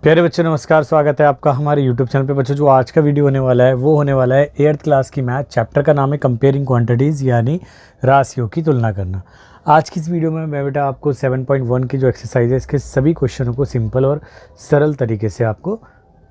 प्यारे बच्चों नमस्कार, स्वागत है आपका हमारे YouTube चैनल पे। बच्चों जो आज का वीडियो होने वाला है वो होने वाला है 8th क्लास की मैथ। चैप्टर का नाम है कंपेयरिंग क्वांटिटीज़ यानी राशियों की तुलना करना। आज की इस वीडियो में मैं बेटा आपको 7.1 की जो एक्सरसाइज है इसके सभी क्वेश्चनों को सिंपल और सरल तरीके से आपको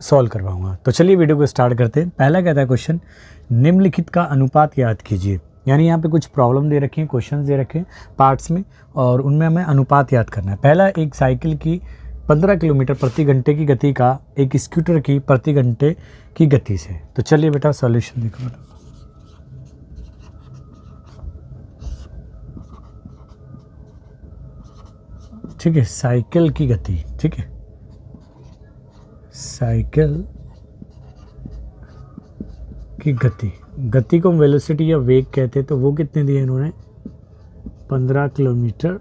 सॉल्व करवाऊँगा। तो चलिए वीडियो को स्टार्ट करते हैं। पहला कहता है क्वेश्चन, निम्नलिखित का अनुपात याद कीजिए। यानी यहाँ पे कुछ प्रॉब्लम दे रखी है, क्वेश्चन दे रखे हैं पार्ट्स में और उनमें हमें अनुपात याद करना है। पहला, एक साइकिल की 15 किलोमीटर प्रति घंटे की गति का एक स्कूटर की प्रति घंटे की गति से। तो चलिए बेटा सॉल्यूशन देखो। ठीक है, साइकिल की गति, ठीक है, साइकिल की गति को वेलोसिटी या वेग कहते हैं। तो वो कितने दिए इन्होंने, 15 किलोमीटर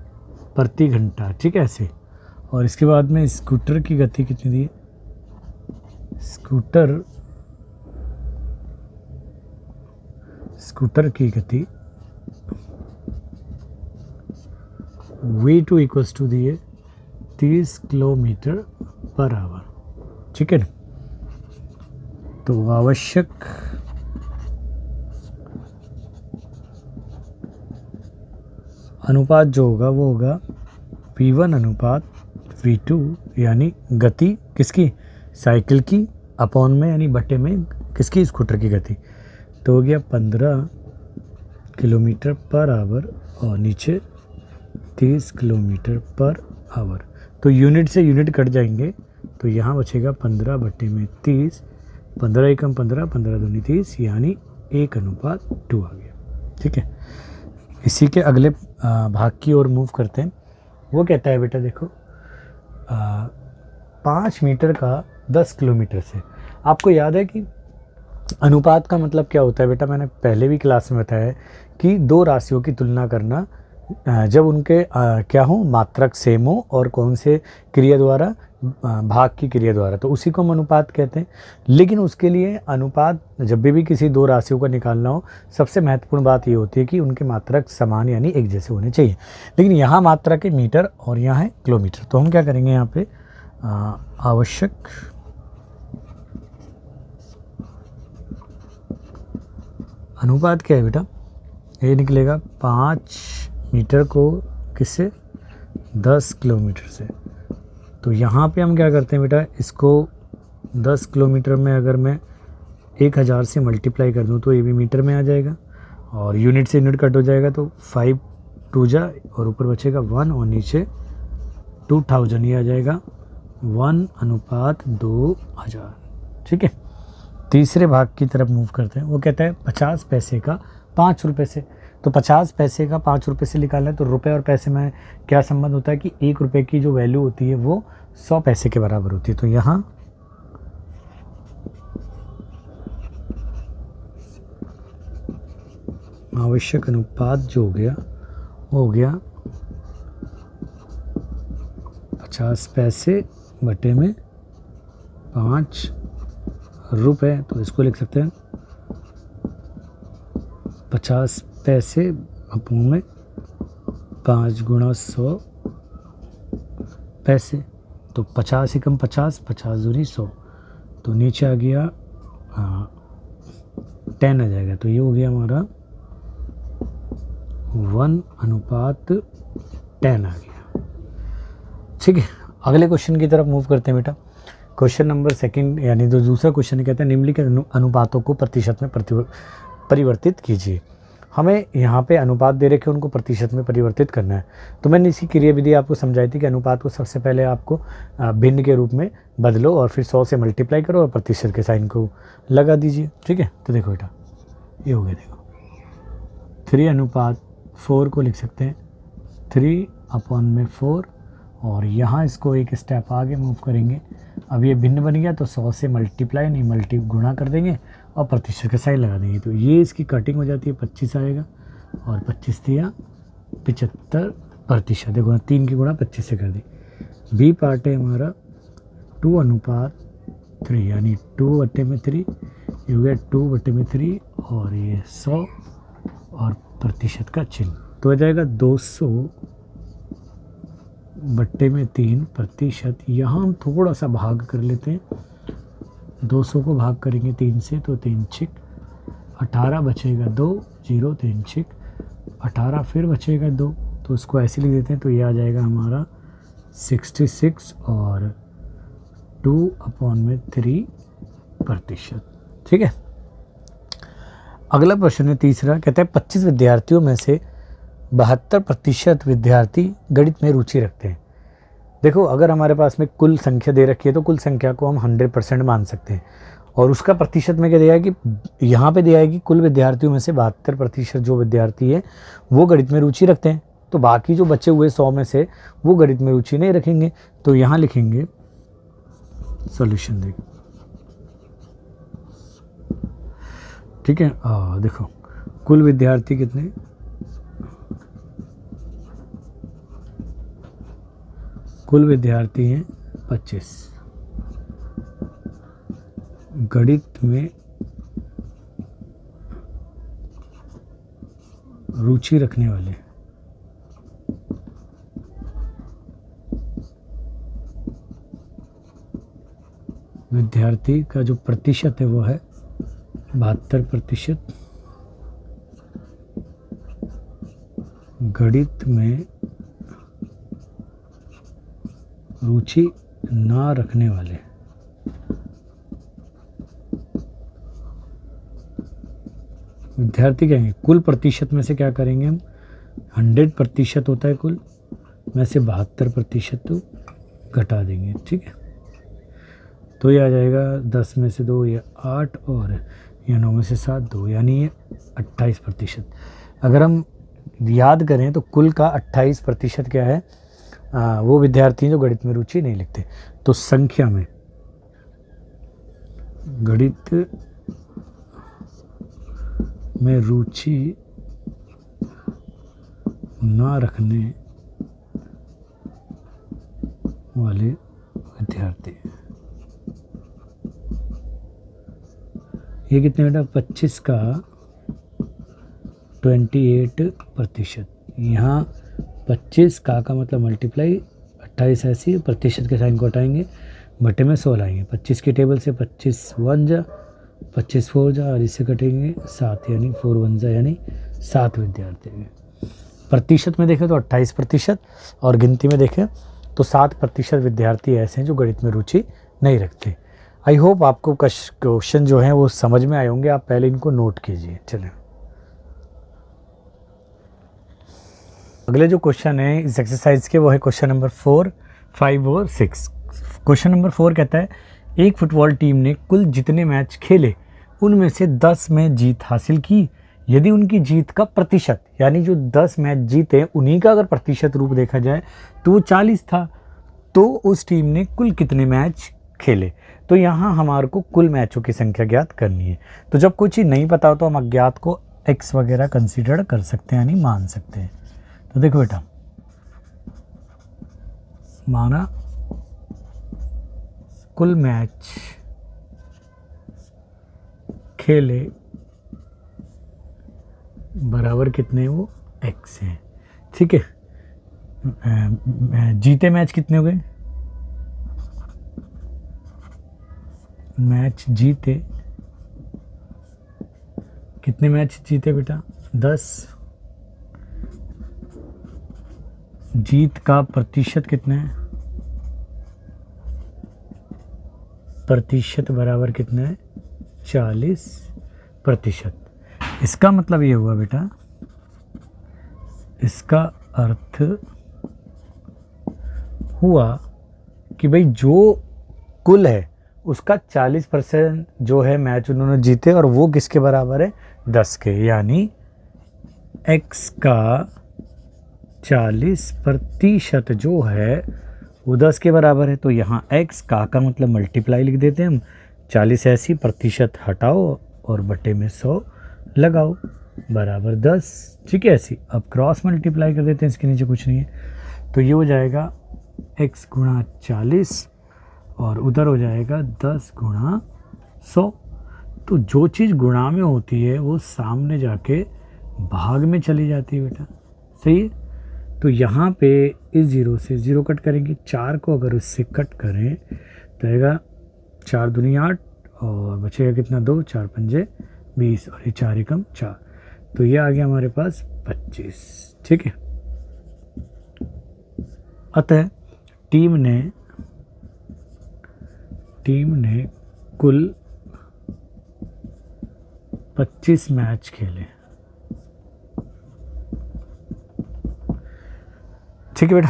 प्रति घंटा, ठीक है ऐसे। और इसके बाद में स्कूटर की गति कितनी दी है, स्कूटर की गति v2 इक्वल्स टू दी है 30 किलोमीटर पर आवर, ठीक है ना। तो आवश्यक अनुपात जो होगा वो होगा v1 अनुपात v2, यानी गति किसकी, साइकिल की, अपॉन में यानी बटे में किसकी, स्कूटर की गति। तो हो गया 15 किलोमीटर पर आवर और नीचे 30 किलोमीटर पर आवर। तो यूनिट से यूनिट कट जाएंगे तो यहाँ बचेगा 15 बटे में 30, 15 एकम 15, 15 दूनी 30, यानी 1:2 आ गया, ठीक है। इसी के अगले भाग की ओर मूव करते हैं। वो कहता है बेटा देखो, 5 मीटर का 10 किलोमीटर से। आपको याद है कि अनुपात का मतलब क्या होता है बेटा, मैंने पहले भी क्लास में बताया है कि दो राशियों की तुलना करना जब उनके क्या हो, मात्रक सेम हो और कौन से क्रिया द्वारा, भाग की क्रिया द्वारा, तो उसी को हम अनुपात कहते हैं। लेकिन उसके लिए अनुपात जब भी किसी दो राशियों का निकालना हो, सबसे महत्वपूर्ण बात ये होती है कि उनके मात्रक समान यानी एक जैसे होने चाहिए। लेकिन यहाँ मात्रक है मीटर और यहाँ है किलोमीटर। तो हम क्या करेंगे यहाँ पे, आवश्यक अनुपात क्या है बेटा, ये निकलेगा 5 मीटर को किससे, 10 किलोमीटर से। तो यहाँ पे हम क्या करते हैं बेटा, इसको 10 किलोमीटर में अगर मैं 1000 से मल्टीप्लाई कर दूँ तो ये भी मीटर में आ जाएगा और यूनिट से यूनिट कट हो जाएगा। तो 5 2 जा और ऊपर बचेगा 1 और नीचे 2000, ये आ जाएगा 1:2000, ठीक है। तीसरे भाग की तरफ मूव करते हैं। वो कहता है 50 पैसे का 5 रुपये से। तो 50 पैसे का 5 रुपये से निकालना है तो रुपए और पैसे में क्या संबंध होता है कि 1 रुपये की जो वैल्यू होती है वो 100 पैसे के बराबर होती है। तो यहाँ आवश्यक अनुपात जो हो गया वो हो गया 50 पैसे बटे में 5 रुपये। तो इसको लिख सकते हैं 50 पैसे अपॉन में 5 गुणा 100 पैसे। तो 50 एकम 50, 50 दूनी 100, तो नीचे आ गया 10 आ जाएगा। तो ये हो गया हमारा 1:10 आ गया, ठीक है। अगले क्वेश्चन की तरफ मूव करते हैं बेटा। क्वेश्चन नंबर 2 यानी जो दूसरा क्वेश्चन कहता है निम्नलिखित अनुपातों को प्रतिशत में परिवर्तित कीजिए। हमें यहाँ पे अनुपात दे रखे उनको प्रतिशत में परिवर्तित करना है। तो मैंने इसी क्रिया विधि आपको समझाई थी कि अनुपात को सबसे पहले आपको भिन्न के रूप में बदलो और फिर 100 से मल्टीप्लाई करो और प्रतिशत के साइन को लगा दीजिए, ठीक है। तो देखो बेटा ये हो गया, देखो 3:4 को लिख सकते हैं 3/4 और यहाँ इसको एक स्टेप आगे मूव करेंगे। अब ये भिन्न बन गया तो 100 से मल्टीप्लाई नहीं मल्टी गुणा कर देंगे और प्रतिशत का साइन लगा देंगे। तो ये इसकी कटिंग हो जाती है, 25 आएगा और 25 दिया 75%। देखो 3 की गुणा 25 से कर दी। बी पार्ट है हमारा 2:3 यानी 2/3, ये हो गया 2/3 और ये 100 और प्रतिशत का चिन्ह, तो हो जाएगा 200/3 यहाँ हम थोड़ा सा भाग कर लेते हैं, 200 को भाग करेंगे 3 से तो 3 छिक 18 बचेगा 2, 0 3 छिक 18 फिर बचेगा 2, तो उसको ऐसे लिख देते हैं। तो ये आ जाएगा हमारा 66 और 2/3%। ठीक है। अगला प्रश्न है तीसरा, कहता है 25 विद्यार्थियों में से 72% विद्यार्थी गणित में रुचि रखते हैं। देखो, अगर हमारे पास में कुल संख्या दे रखी है तो कुल संख्या को हम 100% मान सकते हैं, और उसका प्रतिशत में क्या दिया है कि यहाँ पे दिया है कि कुल विद्यार्थियों में से 72% जो विद्यार्थी है वो गणित में रुचि रखते हैं। तो बाकी जो बचे हुए 100 में से वो गणित में रुचि नहीं रखेंगे। तो यहाँ लिखेंगे सॉल्यूशन देखो, ठीक है। देखो कुल विद्यार्थी कितने, कुल विद्यार्थी हैं 25, गणित में रुचि रखने वाले विद्यार्थी का जो प्रतिशत है वो है 72%। गणित में रुचि ना रखने वाले विद्यार्थी कहेंगे, कुल प्रतिशत में से क्या करेंगे हम, 100% होता है कुल में से 72% तो घटा देंगे। ठीक है, तो ये आ जाएगा 10 में से 2 ये 8 और ये 9 में से 7 2, यानी ये 28%। अगर हम याद करें तो कुल का 28% क्या है, वो विद्यार्थी जो गणित में रुचि नहीं लिखते। तो संख्या में गणित में रुचि ना रखने वाले विद्यार्थी, ये कितने बेटा, 25 का 28%। यहाँ 25 का मतलब मल्टीप्लाई 28 ऐसी प्रतिशत के साइन को हटाएंगे, बटे में 100 लाएंगे। 25 की टेबल से 25 1 जा, 25 4 जा और इससे कटेंगे 7, यानी 4 1 जा, यानी 7 विद्यार्थी हैं। प्रतिशत में देखें तो 28% और गिनती में देखें तो 7% विद्यार्थी ऐसे हैं जो गणित में रुचि नहीं रखते। आई होप आपको क्वेश्चन जो हैं वो समझ में आए होंगे, आप पहले इनको नोट कीजिए। चलें, अगले जो क्वेश्चन है इस एक्सरसाइज के वो है क्वेश्चन नंबर 4, 5 और 6। क्वेश्चन नंबर 4 कहता है एक फुटबॉल टीम ने कुल जितने मैच खेले उनमें से 10 में जीत हासिल की। यदि उनकी जीत का प्रतिशत, यानी जो 10 मैच जीते उन्हीं का अगर प्रतिशत रूप देखा जाए तो वो 40 था, तो उस टीम ने कुल कितने मैच खेले। तो यहाँ हमारे को कुल मैचों की संख्या ज्ञात करनी है। तो जब कोई चीज़ नहीं पता हो तो हम अज्ञात को x वगैरह कंसीडर कर सकते हैं, यानी मान सकते हैं। तो देखो बेटा, माना कुल मैच खेले बराबर कितने, वो x है। ठीक है, जीते मैच कितने हो गए, मैच जीते कितने मैच जीते बेटा, 10। जीत का प्रतिशत कितना है, प्रतिशत बराबर कितना है, 40%। इसका मतलब ये हुआ बेटा, इसका अर्थ हुआ कि भाई जो कुल है उसका 40% जो है मैच उन्होंने जीते, और वो किसके बराबर है, 10 के, यानी x का 40% जो है वो 10 के बराबर है। तो यहाँ x का मतलब मल्टीप्लाई लिख देते हैं हम, 40 ऐसी प्रतिशत हटाओ और बटे में 100 लगाओ बराबर 10। ठीक है, ऐसी अब क्रॉस मल्टीप्लाई कर देते हैं, इसके नीचे कुछ नहीं है, तो ये हो जाएगा x × 40 और उधर हो जाएगा 10 × 100। तो जो चीज़ गुणा में होती है वो सामने जाके भाग में चली जाती है बेटा, सही है। तो यहाँ पे इस ज़ीरो से ज़ीरो कट करेंगे, 4 को अगर उससे कट करें तो आएगा 4 दूनी 8 और बचेगा कितना 2, 4 पंजे 20 और ये 4 एकम 4, तो ये आ गया हमारे पास 25, ठीक है। अतः टीम ने कुल 25 मैच खेले, ठीक है बेटा।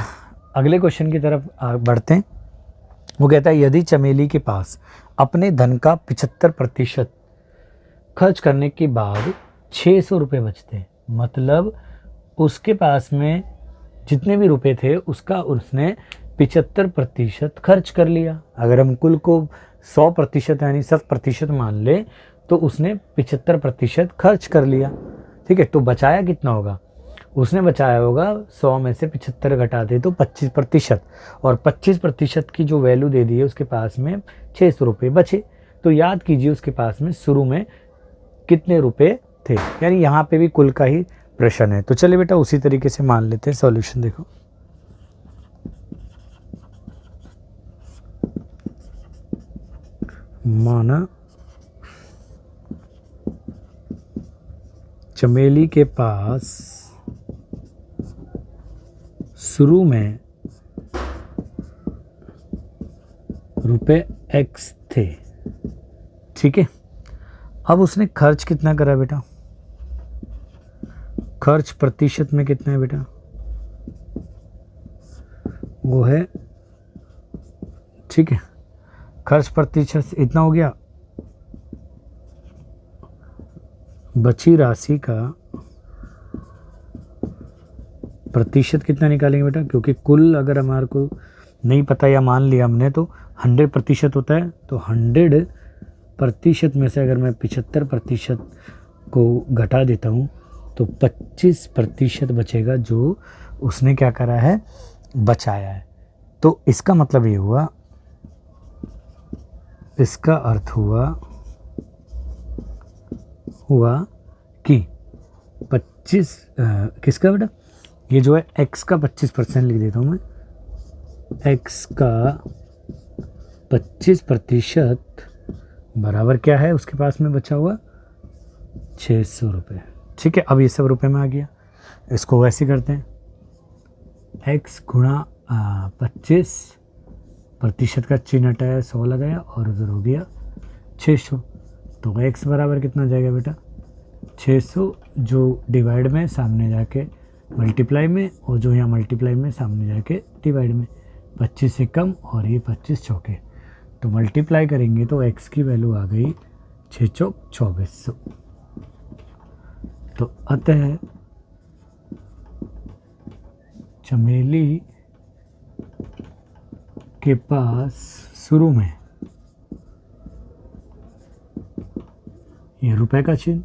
अगले क्वेश्चन की तरफ बढ़ते हैं। वो कहता है यदि चमेली के पास अपने धन का 75% खर्च करने के बाद 600 रुपये बचते हैं, मतलब उसके पास में जितने भी रुपए थे उसका उसने 75% खर्च कर लिया। अगर हम कुल को 100% यानी 100% मान ले तो उसने 75% खर्च कर लिया, ठीक है। तो बचाया कितना होगा, उसने बचाया होगा 100 में से 75 घटा दे तो 25%, और 25% की जो वैल्यू दे दी है उसके पास में 600 रुपये बचे। तो याद कीजिए उसके पास में शुरू में कितने रुपए थे, यानी यहाँ पे भी कुल का ही प्रश्न है। तो चलिए बेटा उसी तरीके से मान लेते हैं। सॉल्यूशन देखो, माना चमेली के पास शुरू में रुपए x थे, ठीक है। अब उसने खर्च कितना करा बेटा, खर्च प्रतिशत में कितना है बेटा, वो है, ठीक है, खर्च प्रतिशत इतना हो गया। बची राशि का प्रतिशत कितना निकालेंगे बेटा, क्योंकि कुल अगर हमारे को नहीं पता या मान लिया हमने तो 100% होता है, तो 100% में से अगर मैं 75% को घटा देता हूँ तो 25% बचेगा जो उसने क्या करा है, बचाया है। तो इसका मतलब ये हुआ, इसका अर्थ हुआ कि 25 किसका बेटा, ये जो है x का 25% लिख देता हूँ मैं, x का 25% बराबर क्या है, उसके पास में बचा हुआ 600 रुपये, ठीक है। अब ये सब रुपए में आ गया, इसको वैसे करते हैं, x गुणा 25% का चिन्ह हटाया, 100 लगाया और उधर हो गया 600, तो x बराबर कितना जाएगा बेटा, 600 जो डिवाइड में सामने जाके मल्टीप्लाई में, और जो यहाँ मल्टीप्लाई में सामने जाके डिवाइड में, 25 से कम और ये 25 चौके, तो मल्टीप्लाई करेंगे तो x की वैल्यू आ गई 6 चौक 2400। तो अतः चमेली के पास शुरू में ये रुपए का चिन्ह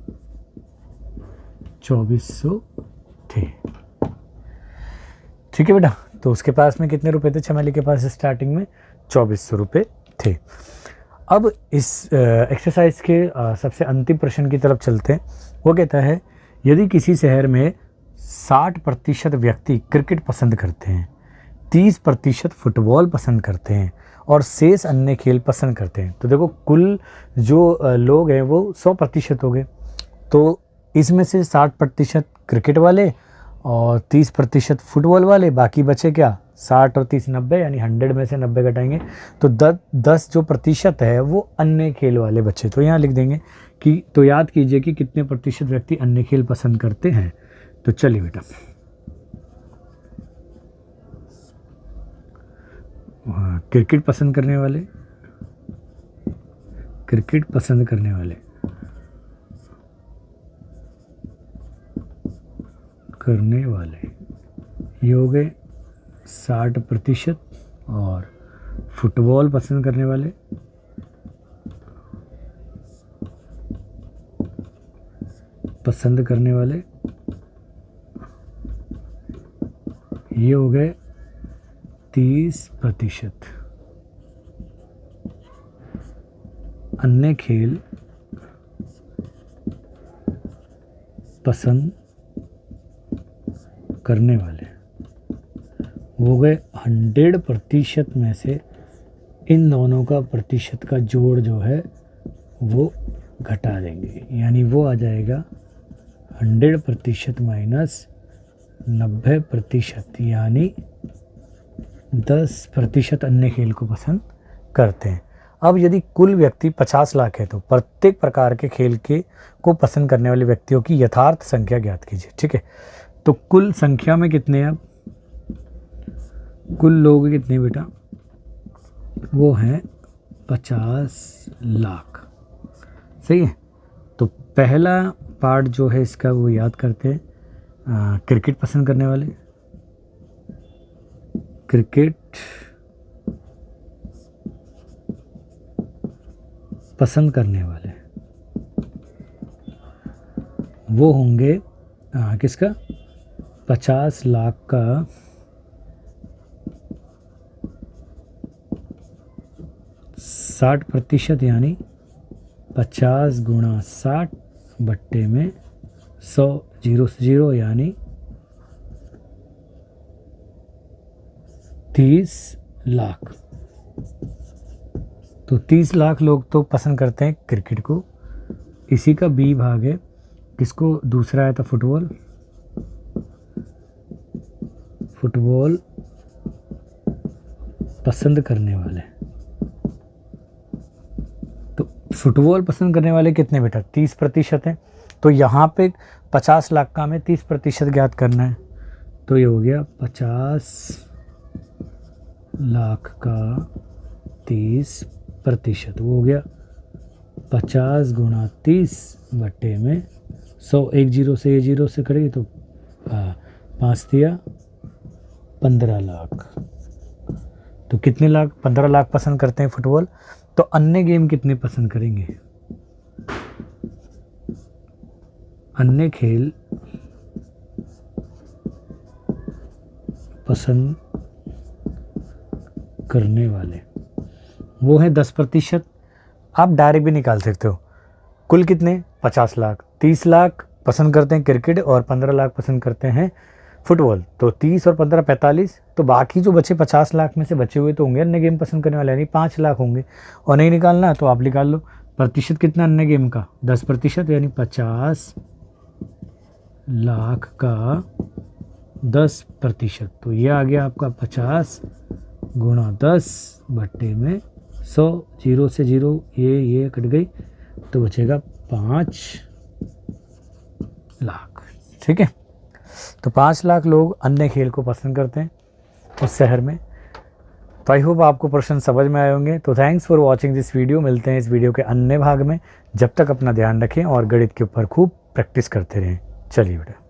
2400 थे, ठीक है बेटा। तो उसके पास में कितने रुपए थे, चमेली के पास स्टार्टिंग में 2400 रुपये थे। अब इस एक्सरसाइज के सबसे अंतिम प्रश्न की तरफ चलते हैं। वो कहता है यदि किसी शहर में 60% व्यक्ति क्रिकेट पसंद करते हैं, 30% फुटबॉल पसंद करते हैं और शेष अन्य खेल पसंद करते हैं, तो देखो कुल जो लोग हैं वो 100% हो गए। तो इसमें से 60% क्रिकेट वाले और 30% फुटबॉल वाले, बाकी बचे क्या 60 और 30 90, यानी 100 में से 90 घटाएंगे तो 10 जो प्रतिशत है वो अन्य खेल वाले बचे। तो यहाँ लिख देंगे कि, तो याद कीजिए कि कितने प्रतिशत व्यक्ति अन्य खेल पसंद करते हैं। तो चलिए बेटा, क्रिकेट पसंद करने वाले ये हो गए 60%, और फुटबॉल पसंद करने वाले ये हो गए 30%। अन्य खेल पसंद करने वाले हो गए 100% में से इन दोनों का प्रतिशत का जोड़ जो है वो घटा देंगे, यानी वो आ जाएगा 100% माइनस 90%, यानी 10% अन्य खेल को पसंद करते हैं। अब यदि कुल व्यक्ति 50 लाख है तो प्रत्येक प्रकार के खेल के को पसंद करने वाले व्यक्तियों की यथार्थ संख्या ज्ञात कीजिए। ठीक है, तो कुल संख्या में कितने हैं? अब कुल लोग कितने बेटा? वो हैं 50 लाख। सही है, तो पहला पार्ट जो है इसका वो याद करते हैं। क्रिकेट पसंद करने वाले, क्रिकेट पसंद करने वाले वो होंगे किसका? 50 लाख का 60%, यानी 50 गुणा 60 बट्टे में 100, 0 से 0, यानी 30 लाख। तो 30 लाख लोग तो पसंद करते हैं क्रिकेट को। इसी का बी भाग है किसको? दूसरा आया था फुटबॉल। फुटबॉल पसंद करने वाले, तो फुटबॉल पसंद करने वाले कितने बेटा? 30% हैं। तो यहाँ पे 50 लाख का हमें 30% ज्ञात करना है, तो ये हो गया 50 लाख का 30%, वो हो गया 50 गुणा 30 बट्टे में 100, 1 0 से ये 0 से करेगी तो 5 दिया 15 लाख। तो कितने लाख? 15 लाख पसंद करते हैं फुटबॉल। तो अन्य गेम कितने पसंद करेंगे? अन्य खेल पसंद करने वाले वो है 10%। आप डायरेक्ट भी निकाल सकते हो। कुल कितने? 50 लाख। 30 लाख पसंद करते हैं क्रिकेट और 15 लाख पसंद करते हैं फुटबॉल। तो 30 और 15 45, तो बाकी जो बचे 50 लाख में से बचे हुए तो होंगे अन्य गेम पसंद करने वाले, यानी 5 लाख होंगे। और नहीं निकालना तो आप निकाल लो। प्रतिशत कितना अन्य गेम का? 10%, यानी 50 लाख का 10%। तो ये आ गया आपका 50 गुणा 10 बट्टे में 100, 0 से 0 ये कट गई, तो बचेगा 5 लाख। ठीक है, तो 5 लाख लोग अन्य खेल को पसंद करते हैं उस शहर में। तो आई होप आपको प्रश्न समझ में आए होंगे। तो thanks for watching this video. मिलते हैं इस वीडियो के अन्य भाग में। जब तक अपना ध्यान रखें और गणित के ऊपर खूब प्रैक्टिस करते रहें। चलिए बेटा।